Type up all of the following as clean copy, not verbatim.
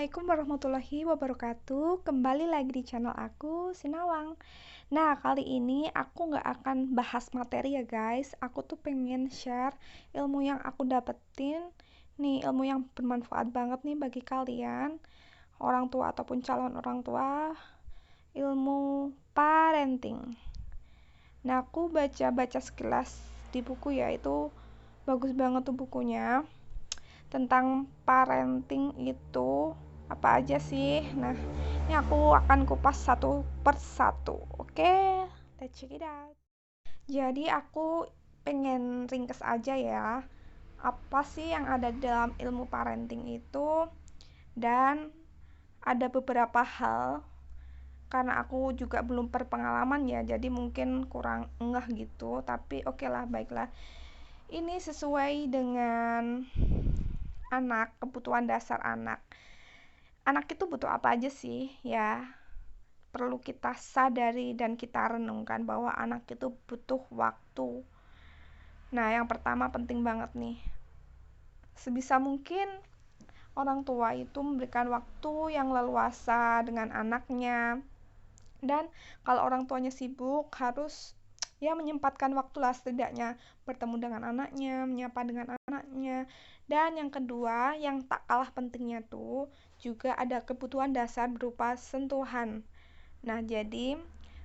Assalamualaikum warahmatullahi wabarakatuh. Kembali lagi di channel aku, Sinawang. Nah, kali ini aku nggak akan bahas materi ya guys. Aku tuh pengen share ilmu yang aku dapetin. Nih, ilmu yang bermanfaat banget nih bagi kalian, orang tua ataupun calon orang tua. Ilmu parenting. Nah, aku baca-baca sekilas di buku ya, itu bagus banget tuh bukunya. Tentang parenting itu apa aja sih. Nah, ini aku akan kupas satu persatu. Oke, let's check it out. Jadi aku pengen ringkes aja ya, apa sih yang ada dalam ilmu parenting itu. Dan ada beberapa hal, karena aku juga belum berpengalaman ya, jadi mungkin kurang ngeh gitu. Tapi oke lah, baiklah. Ini sesuai dengan kebutuhan dasar anak. Anak itu butuh apa aja sih ya? Perlu kita sadari dan kita renungkan bahwa anak itu butuh waktu. Nah, yang pertama penting banget nih. Sebisa mungkin orang tua itu memberikan waktu yang leluasa dengan anaknya. Dan kalau orang tuanya sibuk, harus ya menyempatkan waktu lah, setidaknya bertemu dengan anaknya, menyapa dengan anaknya. Dan yang kedua, yang tak kalah pentingnya tuh juga ada kebutuhan dasar berupa sentuhan. Nah, jadi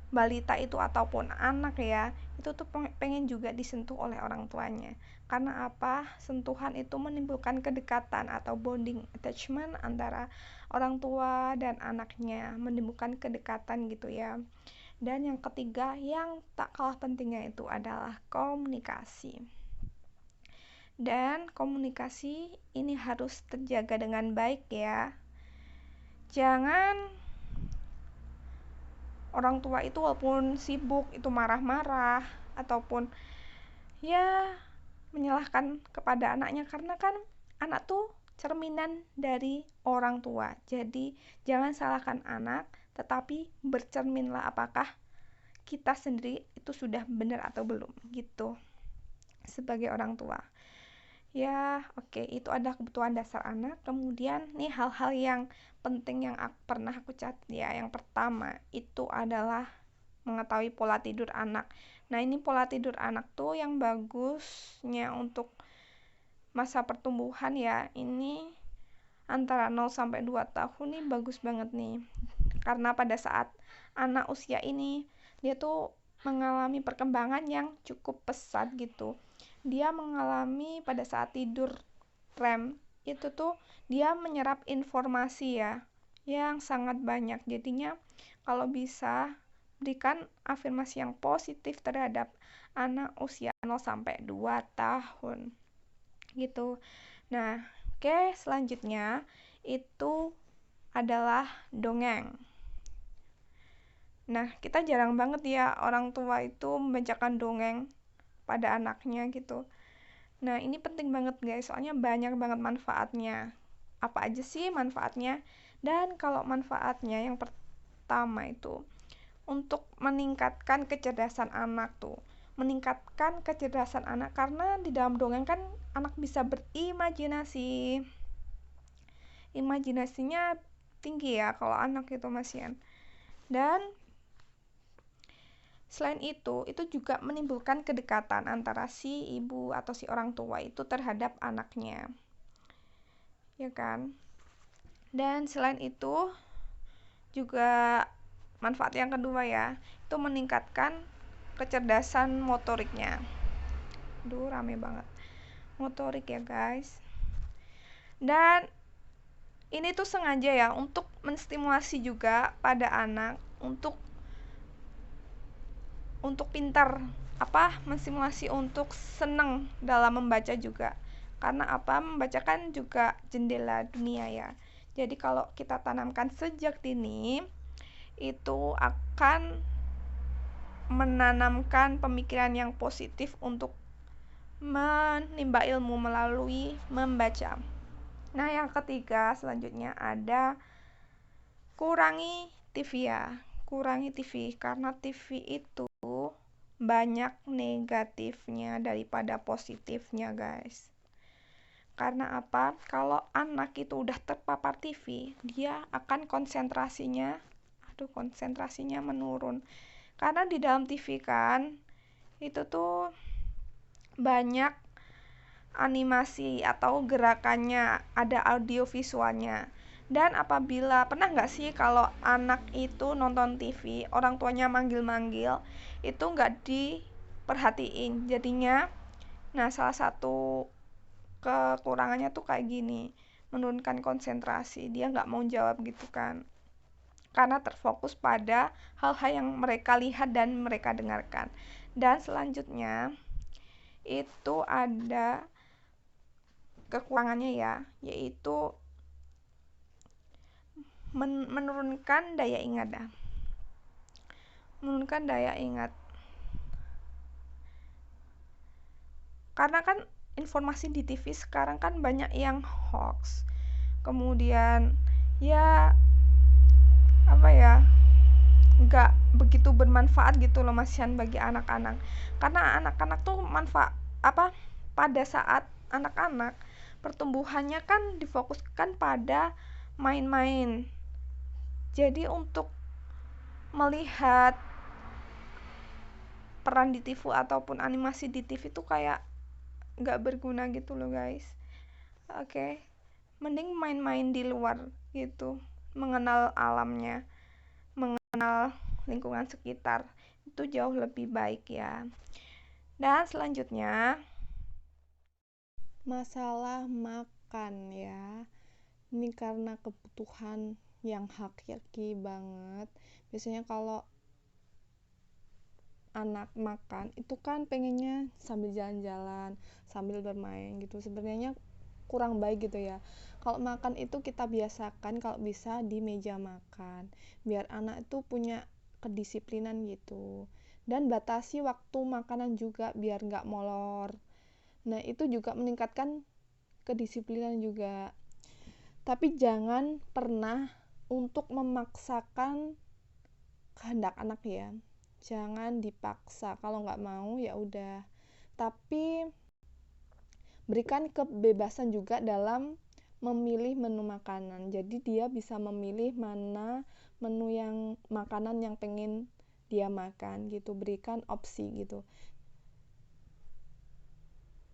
balita itu ataupun anak ya, itu tuh pengen juga disentuh oleh orang tuanya. Karena apa? Sentuhan itu menimbulkan kedekatan atau bonding attachment antara orang tua dan anaknya, menimbulkan kedekatan gitu ya. Dan yang ketiga, yang tak kalah pentingnya itu adalah komunikasi. Dan komunikasi ini harus terjaga dengan baik ya. Jangan orang tua itu walaupun sibuk itu marah-marah ataupun ya menyalahkan kepada anaknya, karena kan anak tuh cerminan dari orang tua. Jadi jangan salahkan anak, tetapi bercerminlah apakah kita sendiri itu sudah benar atau belum gitu sebagai orang tua. Ya, oke, itu ada kebutuhan dasar anak. Kemudian nih hal-hal yang penting yang pernah aku catat ya. Yang pertama itu adalah mengetahui pola tidur anak. Nah, ini pola tidur anak tuh yang bagusnya untuk masa pertumbuhan ya. Ini antara 0 sampai 2 tahun nih bagus banget nih. Karena pada saat anak usia ini dia tuh mengalami perkembangan yang cukup pesat gitu. Dia mengalami pada saat tidur REM itu tuh dia menyerap informasi ya yang sangat banyak. Jadinya kalau bisa berikan afirmasi yang positif terhadap anak usia 0 sampai 2 tahun gitu. Nah, oke, selanjutnya itu adalah dongeng. Nah, kita jarang banget ya orang tua itu membacakan dongeng pada anaknya gitu. Nah, ini penting banget guys, soalnya banyak banget manfaatnya. Apa aja sih manfaatnya? Dan kalau manfaatnya yang pertama itu untuk meningkatkan kecerdasan anak tuh. Meningkatkan kecerdasan anak karena di dalam dongeng kan anak bisa berimajinasi. Imajinasinya tinggi ya kalau anak itu masihan. Dan selain itu juga menimbulkan kedekatan antara si ibu atau si orang tua itu terhadap anaknya. Ya kan? Dan selain itu juga manfaat yang kedua ya, itu meningkatkan kecerdasan motoriknya. Duh, rame banget. Motorik ya, guys. Dan ini tuh sengaja ya untuk menstimulasi juga pada anak untuk pintar menstimulasi untuk senang dalam membaca juga. Karena membaca kan juga jendela dunia ya. Jadi kalau kita tanamkan sejak dini, itu akan menanamkan pemikiran yang positif untuk menimba ilmu melalui membaca. Nah, yang ketiga selanjutnya ada kurangi TV ya. Kurangi TV karena TV itu banyak negatifnya daripada positifnya, guys. Karena apa? Kalau anak itu udah terpapar TV, dia akan konsentrasinya menurun. Karena di dalam TV kan, itu tuh banyak animasi atau gerakannya, ada audio visualnya. Dan apabila pernah nggak sih kalau anak itu nonton TV, orang tuanya manggil-manggil, itu nggak diperhatiin. Jadinya, nah salah satu kekurangannya tuh kayak gini, menurunkan konsentrasi, dia nggak mau jawab gitu kan, karena terfokus pada hal-hal yang mereka lihat dan mereka dengarkan. Dan selanjutnya itu ada kekurangannya ya, yaitu menurunkan daya ingat dah. Menurunkan daya ingat. Karena kan informasi di TV sekarang kan banyak yang hoax. Kemudian ya apa ya, nggak begitu bermanfaat gitu loh masihan bagi anak-anak. Karena anak-anak tuh pada saat anak-anak pertumbuhannya kan difokuskan pada main-main. Jadi untuk melihat peran di TV ataupun animasi di TV tuh kayak nggak berguna gitu loh guys. Oke, mending main-main di luar gitu, mengenal alamnya, mengenal lingkungan sekitar, itu jauh lebih baik ya. Dan selanjutnya masalah makan ya, ini karena kebutuhan yang hakiki banget. Biasanya kalau anak makan itu kan pengennya sambil jalan-jalan, sambil bermain gitu. Sebenarnya kurang baik gitu ya. Kalau makan itu kita biasakan kalau bisa di meja makan, biar anak itu punya kedisiplinan gitu. Dan batasi waktu makanan juga biar nggak molor. Nah itu juga meningkatkan kedisiplinan juga. Tapi jangan pernah untuk memaksakan kehendak anak ya. Jangan dipaksa, kalau nggak mau ya udah. Tapi berikan kebebasan juga dalam memilih menu makanan. Jadi dia bisa memilih mana menu yang makanan yang pengen dia makan gitu. Berikan opsi gitu.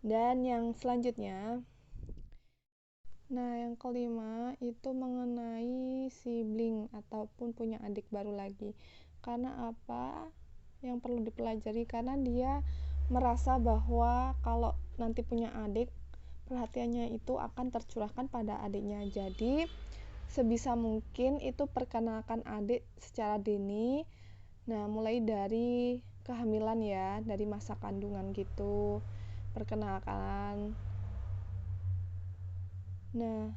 Dan yang selanjutnya, nah yang kelima itu mengenai sibling ataupun punya adik baru lagi. Karena apa? Yang perlu dipelajari karena dia merasa bahwa kalau nanti punya adik, perhatiannya itu akan tercurahkan pada adiknya. Jadi sebisa mungkin itu perkenalkan adik secara dini. Nah mulai dari kehamilan ya, dari masa kandungan gitu, perkenalkan. Nah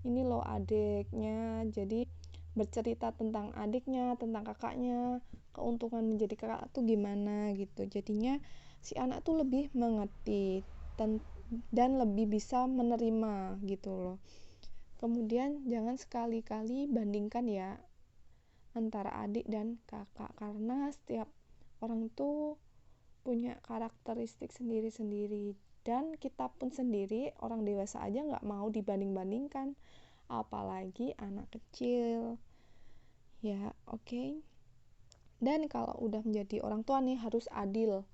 ini loh adiknya, jadi bercerita tentang adiknya, tentang kakaknya, keuntungan menjadi kakak tuh gimana gitu. Jadinya si anak tuh lebih mengerti dan lebih bisa menerima gitu loh. Kemudian jangan sekali-kali bandingkan ya antara adik dan kakak, karena setiap orang tuh punya karakteristik sendiri-sendiri, dan kita pun sendiri orang dewasa aja nggak mau dibanding-bandingkan, apalagi anak kecil ya. Oke. Dan kalau udah menjadi orang tua nih harus adil,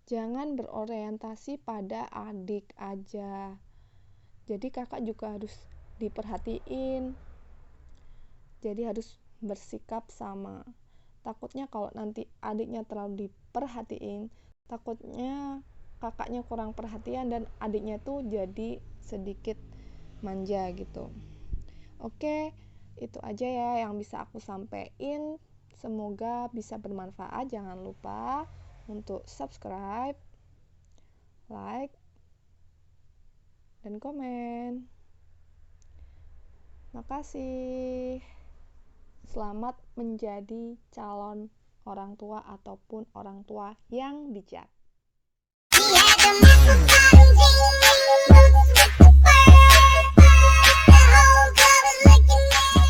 jangan berorientasi pada adik aja, jadi kakak juga harus diperhatiin, jadi harus bersikap sama. Takutnya kalau nanti adiknya terlalu diperhatiin, takutnya kakaknya kurang perhatian dan adiknya tuh jadi sedikit manja gitu. Oke, itu aja ya yang bisa aku sampaikan. Semoga bisa bermanfaat. Jangan lupa untuk subscribe, like, dan komen. Makasih. Selamat menjadi calon orang tua ataupun orang tua yang bijak.